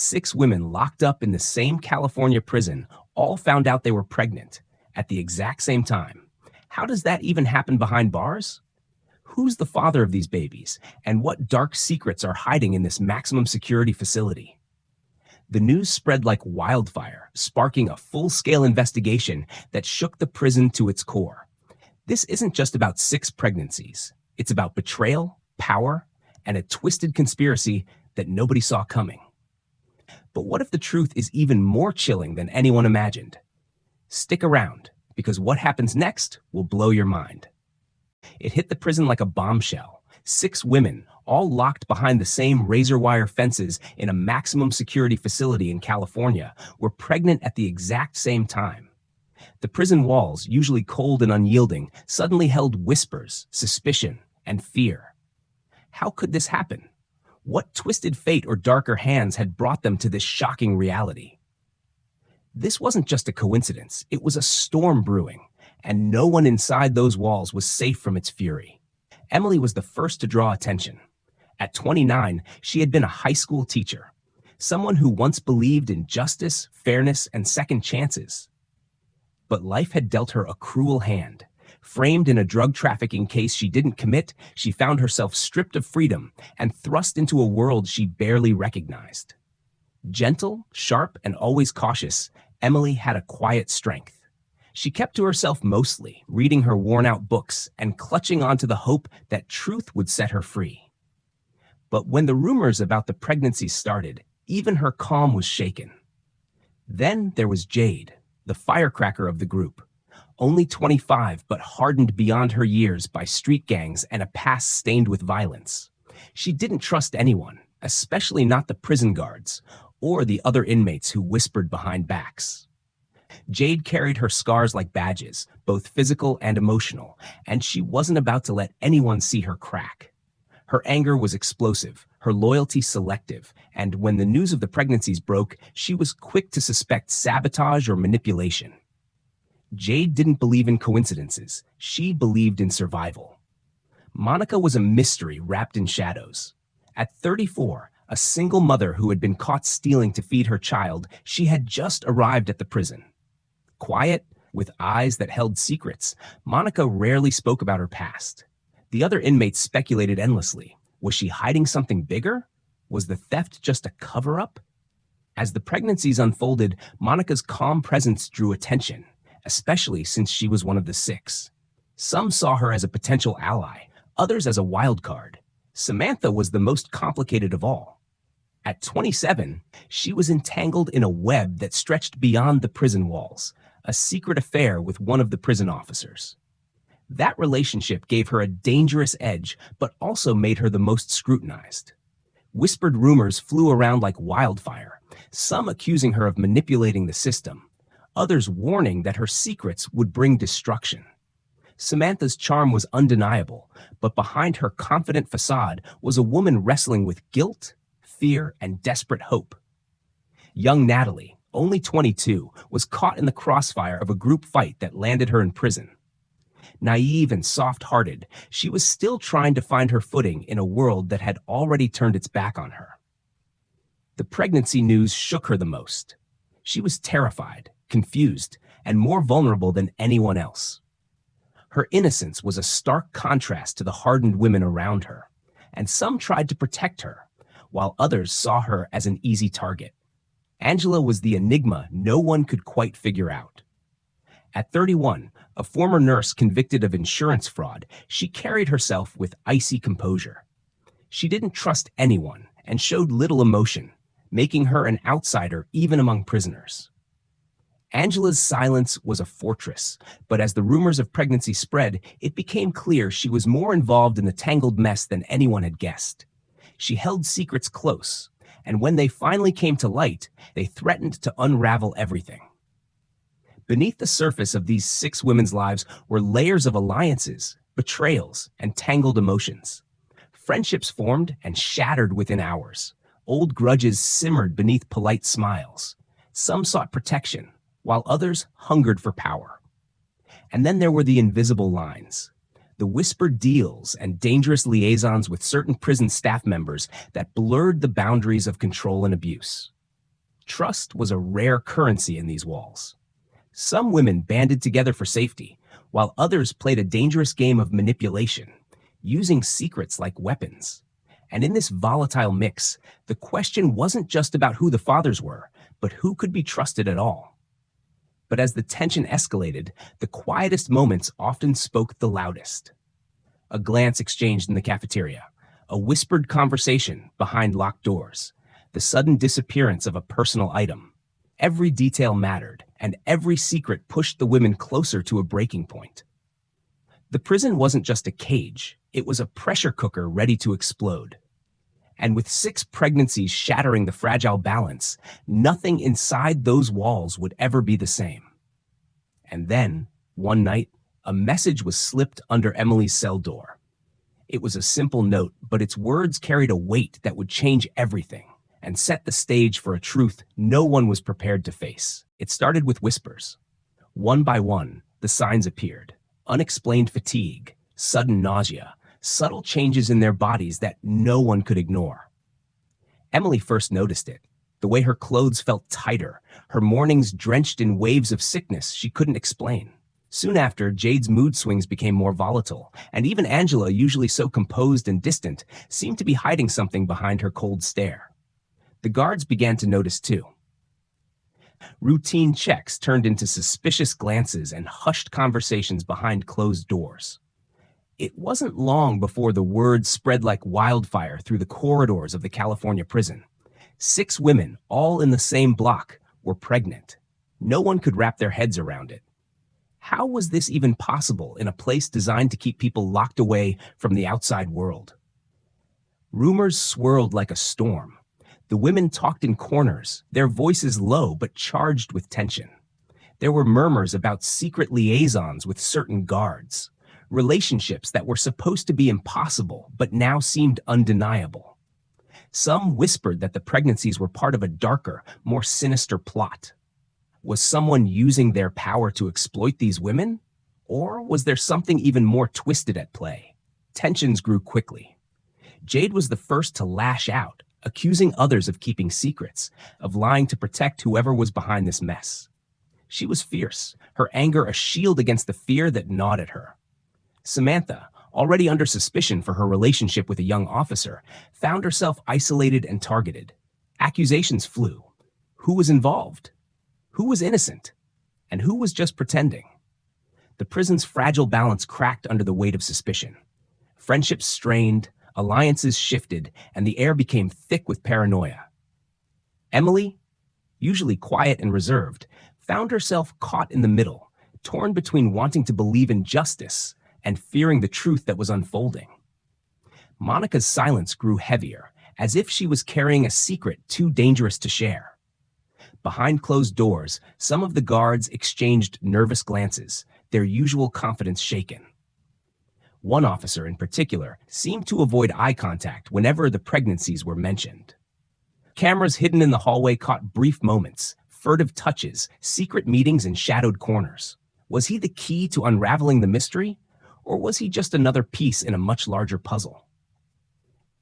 Six women locked up in the same California prison all found out they were pregnant at the exact same time. How does that even happen behind bars? Who's the father of these babies, and what dark secrets are hiding in this maximum security facility? The news spread like wildfire, sparking a full-scale investigation that shook the prison to its core. This isn't just about six pregnancies. It's about betrayal, power, and a twisted conspiracy that nobody saw coming. But what if the truth is even more chilling than anyone imagined? Stick around, because what happens next will blow your mind. It hit the prison like a bombshell. Six women, all locked behind the same razor wire fences in a maximum security facility in California, were pregnant at the exact same time. The prison walls, usually cold and unyielding, suddenly held whispers, suspicion, and fear. How could this happen? What twisted fate or darker hands had brought them to this shocking reality? This wasn't just a coincidence, it was a storm brewing, and no one inside those walls was safe from its fury. Emily was the first to draw attention. At 29, she had been a high school teacher, someone who once believed in justice, fairness, and second chances. But life had dealt her a cruel hand. Framed in a drug trafficking case she didn't commit, she found herself stripped of freedom and thrust into a world she barely recognized. Gentle, sharp, and always cautious, Emily had a quiet strength. She kept to herself mostly, reading her worn-out books and clutching onto the hope that truth would set her free. But when the rumors about the pregnancy started, even her calm was shaken. Then there was Jade, the firecracker of the group. Only 25, but hardened beyond her years by street gangs and a past stained with violence. She didn't trust anyone, especially not the prison guards or the other inmates who whispered behind backs. Jade carried her scars like badges, both physical and emotional, and she wasn't about to let anyone see her crack. Her anger was explosive, her loyalty selective, and when the news of the pregnancies broke, she was quick to suspect sabotage or manipulation. Jade didn't believe in coincidences. She believed in survival. Monica was a mystery wrapped in shadows. At 34, a single mother who had been caught stealing to feed her child, she had just arrived at the prison. Quiet, with eyes that held secrets, Monica rarely spoke about her past. The other inmates speculated endlessly. Was she hiding something bigger? Was the theft just a cover-up? As the pregnancies unfolded, Monica's calm presence drew attention, especially since she was one of the six. Some saw her as a potential ally, others as a wild card. Samantha was the most complicated of all. At 27, she was entangled in a web that stretched beyond the prison walls, a secret affair with one of the prison officers. That relationship gave her a dangerous edge, but also made her the most scrutinized. Whispered rumors flew around like wildfire, some accusing her of manipulating the system, others warning that her secrets would bring destruction. Samantha's charm was undeniable, but behind her confident facade was a woman wrestling with guilt, fear, and desperate hope. Young Natalie, only 22, was caught in the crossfire of a group fight that landed her in prison. Naive and soft-hearted, she was still trying to find her footing in a world that had already turned its back on her. The pregnancy news shook her the most. She was terrified, confused, and more vulnerable than anyone else. Her innocence was a stark contrast to the hardened women around her, and some tried to protect her, while others saw her as an easy target. Angela was the enigma no one could quite figure out. At 31, a former nurse convicted of insurance fraud, she carried herself with icy composure. She didn't trust anyone and showed little emotion, making her an outsider even among prisoners. Angela's silence was a fortress, but as the rumors of pregnancy spread, it became clear she was more involved in the tangled mess than anyone had guessed. She held secrets close, and when they finally came to light, they threatened to unravel everything. Beneath the surface of these six women's lives were layers of alliances, betrayals, and tangled emotions. Friendships formed and shattered within hours. Old grudges simmered beneath polite smiles. Some sought protection, while others hungered for power. And then there were the invisible lines, the whispered deals and dangerous liaisons with certain prison staff members that blurred the boundaries of control and abuse. Trust was a rare currency in these walls. Some women banded together for safety, while others played a dangerous game of manipulation, using secrets like weapons. And in this volatile mix, the question wasn't just about who the fathers were, but who could be trusted at all. But as the tension escalated, the quietest moments often spoke the loudest. A glance exchanged in the cafeteria, a whispered conversation behind locked doors, the sudden disappearance of a personal item. Every detail mattered, and every secret pushed the women closer to a breaking point. The prison wasn't just a cage, it was a pressure cooker ready to explode. And with 6 pregnancies shattering the fragile balance, nothing inside those walls would ever be the same. And then, one night, a message was slipped under Emily's cell door. It was a simple note, but its words carried a weight that would change everything and set the stage for a truth no one was prepared to face. It started with whispers. One by one, the signs appeared. Unexplained fatigue, sudden nausea, subtle changes in their bodies that no one could ignore. Emily first noticed it, the way her clothes felt tighter, her mornings drenched in waves of sickness she couldn't explain. Soon after, Jade's mood swings became more volatile, and even Angela, usually so composed and distant, seemed to be hiding something behind her cold stare. The guards began to notice too. Routine checks turned into suspicious glances and hushed conversations behind closed doors. It wasn't long before the word spread like wildfire through the corridors of the California prison. 6 women, all in the same block, were pregnant. No one could wrap their heads around it. How was this even possible in a place designed to keep people locked away from the outside world? Rumors swirled like a storm. The women talked in corners, their voices low but charged with tension. There were murmurs about secret liaisons with certain guards, relationships that were supposed to be impossible but now seemed undeniable. Some whispered that the pregnancies were part of a darker, more sinister plot. Was someone using their power to exploit these women? Or was there something even more twisted at play? Tensions grew quickly. Jade was the first to lash out, accusing others of keeping secrets, of lying to protect whoever was behind this mess. She was fierce, her anger a shield against the fear that gnawed at her. Samantha, already under suspicion for her relationship with a young officer, found herself isolated and targeted. Accusations flew. Who was involved? Who was innocent? And who was just pretending? The prison's fragile balance cracked under the weight of suspicion. Friendships strained, alliances shifted, and the air became thick with paranoia. Emily, usually quiet and reserved, found herself caught in the middle, torn between wanting to believe in justice and fearing the truth that was unfolding. Monica's silence grew heavier, as if she was carrying a secret too dangerous to share. Behind closed doors, some of the guards exchanged nervous glances, their usual confidence shaken. One officer in particular seemed to avoid eye contact whenever the pregnancies were mentioned. Cameras hidden in the hallway caught brief moments, furtive touches, secret meetings in shadowed corners. Was he the key to unraveling the mystery, or was he just another piece in a much larger puzzle?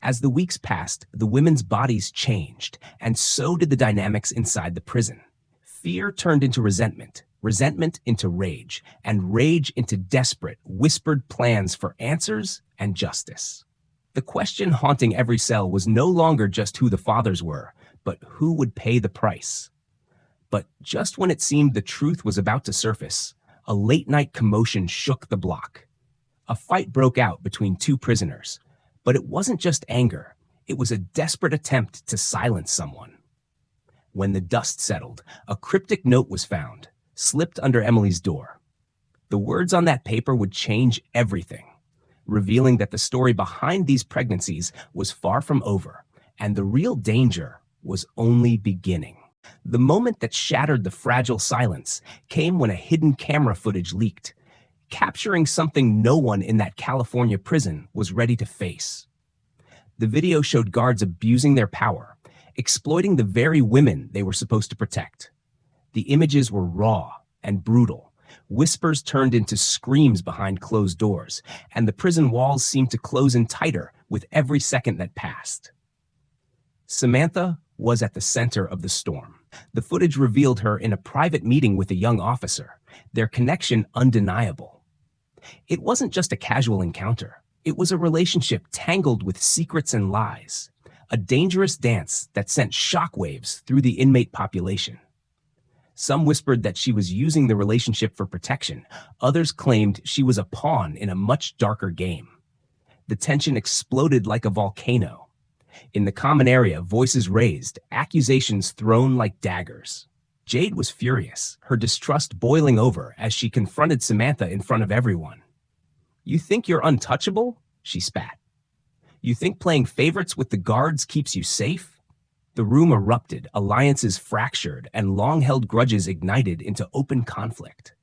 As the weeks passed, the women's bodies changed, and so did the dynamics inside the prison. Fear turned into resentment, resentment into rage, and rage into desperate, whispered plans for answers and justice. The question haunting every cell was no longer just who the fathers were, but who would pay the price. But just when it seemed the truth was about to surface, a late-night commotion shook the block. A fight broke out between 2 prisoners, but it wasn't just anger, it was a desperate attempt to silence someone. When the dust settled, a cryptic note was found, slipped under Emily's door. The words on that paper would change everything, revealing that the story behind these pregnancies was far from over, and the real danger was only beginning. The moment that shattered the fragile silence came when a hidden camera footage leaked, capturing something no one in that California prison was ready to face. The video showed guards abusing their power, exploiting the very women they were supposed to protect. The images were raw and brutal. Whispers turned into screams behind closed doors, and the prison walls seemed to close in tighter with every second that passed. Samantha was at the center of the storm. The footage revealed her in a private meeting with a young officer, their connection undeniable. It wasn't just a casual encounter. It was a relationship tangled with secrets and lies, a dangerous dance that sent shockwaves through the inmate population. Some whispered that she was using the relationship for protection. Others claimed she was a pawn in a much darker game. The tension exploded like a volcano. In the common area, voices raised, accusations thrown like daggers. Jade was furious, her distrust boiling over as she confronted Samantha in front of everyone. "You think you're untouchable?" she spat. "You think playing favorites with the guards keeps you safe?" The room erupted, alliances fractured, and long-held grudges ignited into open conflict.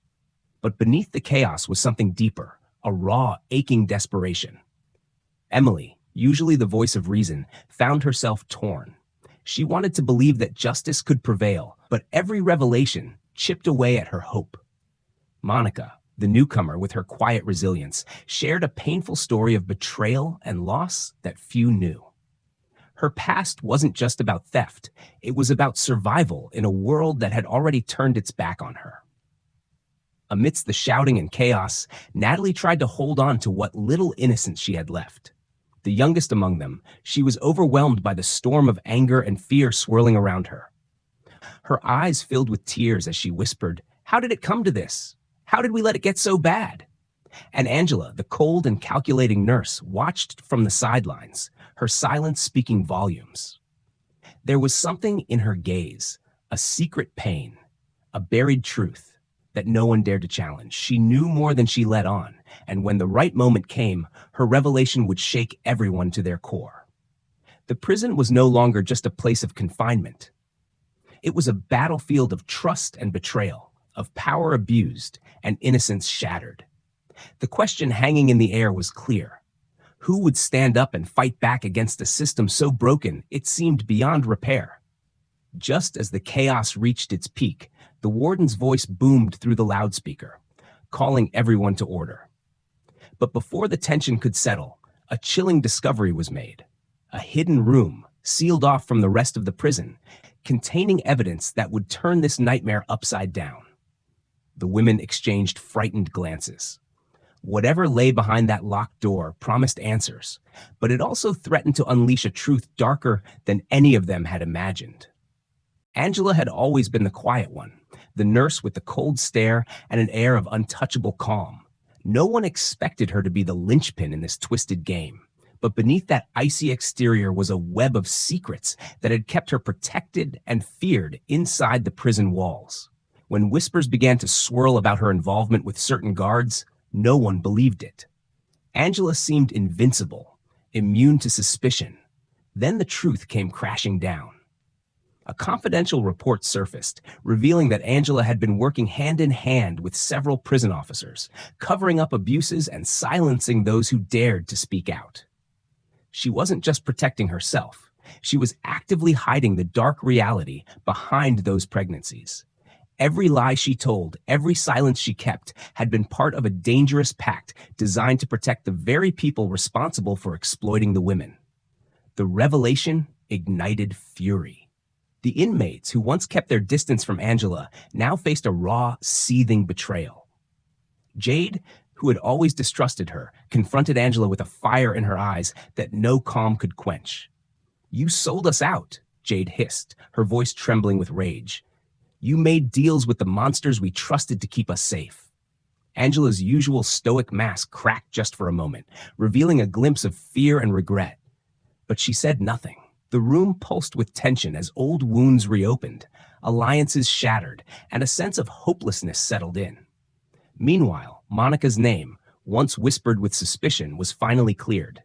But beneath the chaos was something deeper, a raw, aching desperation. Emily, usually the voice of reason, found herself torn. She wanted to believe that justice could prevail, but every revelation chipped away at her hope. Monica, the newcomer with her quiet resilience, shared a painful story of betrayal and loss that few knew. Her past wasn't just about theft, it was about survival in a world that had already turned its back on her. Amidst the shouting and chaos, Natalie tried to hold on to what little innocence she had left. The youngest among them, she was overwhelmed by the storm of anger and fear swirling around her. Her eyes filled with tears as she whispered, "How did it come to this? How did we let it get so bad?" And Angela, the cold and calculating nurse, watched from the sidelines, her silence speaking volumes. There was something in her gaze, a secret pain, a buried truth that no one dared to challenge. She knew more than she let on, and when the right moment came, her revelation would shake everyone to their core. The prison was no longer just a place of confinement. It was a battlefield of trust and betrayal, of power abused and innocence shattered. The question hanging in the air was clear. Who would stand up and fight back against a system so broken it seemed beyond repair? Just as the chaos reached its peak, the warden's voice boomed through the loudspeaker, calling everyone to order. But before the tension could settle, a chilling discovery was made. A hidden room, sealed off from the rest of the prison, containing evidence that would turn this nightmare upside down. The women exchanged frightened glances. Whatever lay behind that locked door promised answers, but it also threatened to unleash a truth darker than any of them had imagined. Angela had always been the quiet one, the nurse with the cold stare and an air of untouchable calm. No one expected her to be the linchpin in this twisted game, but beneath that icy exterior was a web of secrets that had kept her protected and feared inside the prison walls. When whispers began to swirl about her involvement with certain guards, no one believed it. Angela seemed invincible, immune to suspicion. Then the truth came crashing down. A confidential report surfaced, revealing that Angela had been working hand in hand with several prison officers, covering up abuses and silencing those who dared to speak out. She wasn't just protecting herself. She was actively hiding the dark reality behind those pregnancies. Every lie she told, every silence she kept, had been part of a dangerous pact designed to protect the very people responsible for exploiting the women. The revelation ignited fury. The inmates who once kept their distance from Angela now faced a raw, seething betrayal. Jade, who had always distrusted her, confronted Angela with a fire in her eyes that no calm could quench. "You sold us out," Jade hissed, her voice trembling with rage. "You made deals with the monsters we trusted to keep us safe." Angela's usual stoic mask cracked just for a moment, revealing a glimpse of fear and regret. But she said nothing. The room pulsed with tension as old wounds reopened, alliances shattered, and a sense of hopelessness settled in. Meanwhile, Monica's name, once whispered with suspicion, was finally cleared.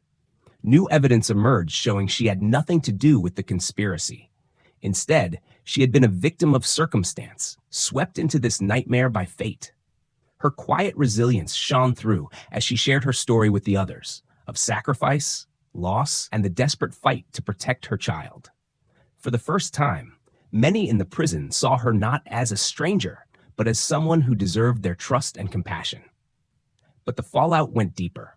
New evidence emerged showing she had nothing to do with the conspiracy. Instead, she had been a victim of circumstance, swept into this nightmare by fate. Her quiet resilience shone through as she shared her story with the others, of sacrifice, loss, and the desperate fight to protect her child. For the first time, many in the prison saw her not as a stranger, but as someone who deserved their trust and compassion. But the fallout went deeper.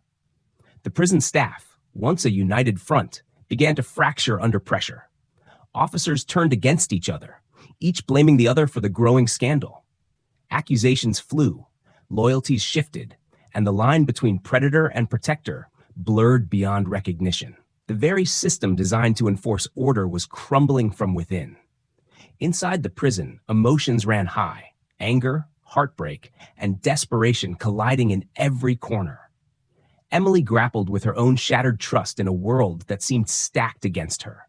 The prison staff, once a united front, began to fracture under pressure. Officers turned against each other. each blaming the other for the growing scandal. Accusations flew, loyalties shifted, and the line between predator and protector blurred beyond recognition. The very system designed to enforce order was crumbling from within. Inside the prison, emotions ran high, anger, heartbreak, and desperation colliding in every corner. Emily grappled with her own shattered trust in a world that seemed stacked against her.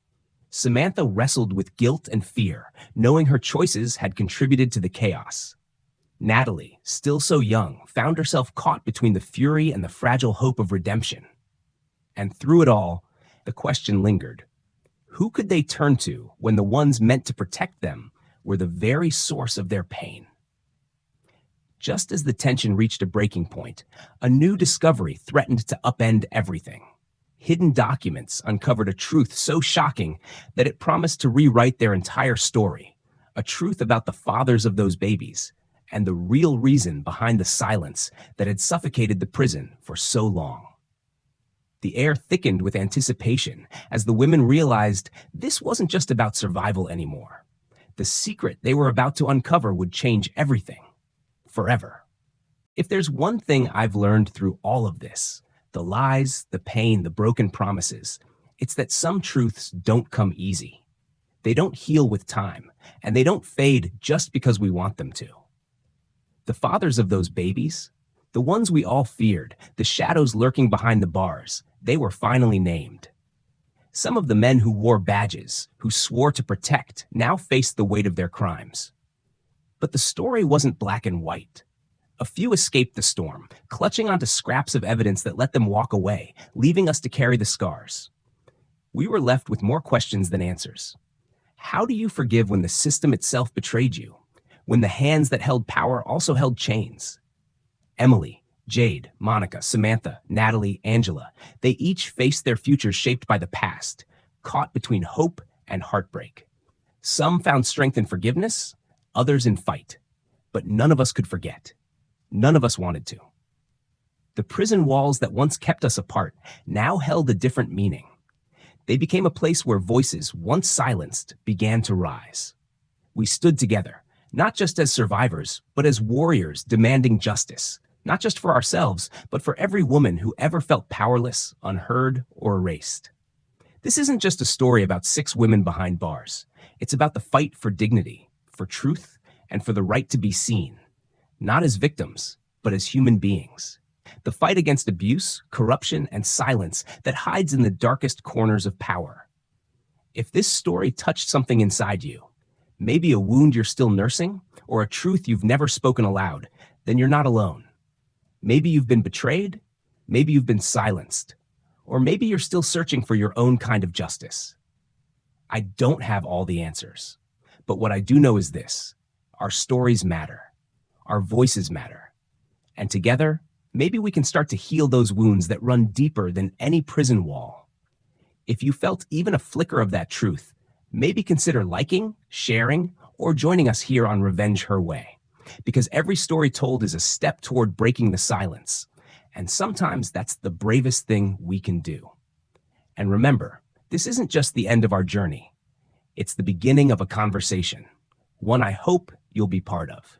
Samantha wrestled with guilt and fear, knowing her choices had contributed to the chaos. Natalie, still so young, found herself caught between the fury and the fragile hope of redemption. And through it all, the question lingered. Who could they turn to when the ones meant to protect them were the very source of their pain? Just as the tension reached a breaking point, a new discovery threatened to upend everything. Hidden documents uncovered a truth so shocking that it promised to rewrite their entire story, a truth about the fathers of those babies, and the real reason behind the silence that had suffocated the prison for so long. The air thickened with anticipation as the women realized this wasn't just about survival anymore. The secret they were about to uncover would change everything, forever. If there's one thing I've learned through all of this, the lies, the pain, the broken promises, it's that some truths don't come easy. They don't heal with time, and they don't fade just because we want them to. The fathers of those babies, the ones we all feared, the shadows lurking behind the bars, they were finally named. Some of the men who wore badges, who swore to protect, now faced the weight of their crimes. But the story wasn't black and white. A few escaped the storm, clutching onto scraps of evidence that let them walk away, leaving us to carry the scars. We were left with more questions than answers. How do you forgive when the system itself betrayed you? When the hands that held power also held chains? Emily, Jade, Monica, Samantha, Natalie, Angela, they each faced their futures shaped by the past, caught between hope and heartbreak. Some found strength in forgiveness, others in fight. But none of us could forget. None of us wanted to. The prison walls that once kept us apart now held a different meaning. They became a place where voices, once silenced, began to rise. We stood together, not just as survivors, but as warriors demanding justice, not just for ourselves, but for every woman who ever felt powerless, unheard, or erased. This isn't just a story about 6 women behind bars. It's about the fight for dignity, for truth, and for the right to be seen, not as victims, but as human beings. The fight against abuse, corruption, and silence that hides in the darkest corners of power. If this story touched something inside you, maybe a wound you're still nursing, or a truth you've never spoken aloud, then you're not alone. Maybe you've been betrayed, maybe you've been silenced, or maybe you're still searching for your own kind of justice. I don't have all the answers, but what I do know is this: our stories matter, our voices matter, and together, maybe we can start to heal those wounds that run deeper than any prison wall. If you felt even a flicker of that truth, maybe consider liking, sharing, or joining us here on Revenge Her Way. Because every story told is a step toward breaking the silence. And sometimes that's the bravest thing we can do. And remember, this isn't just the end of our journey. It's the beginning of a conversation, one I hope you'll be part of.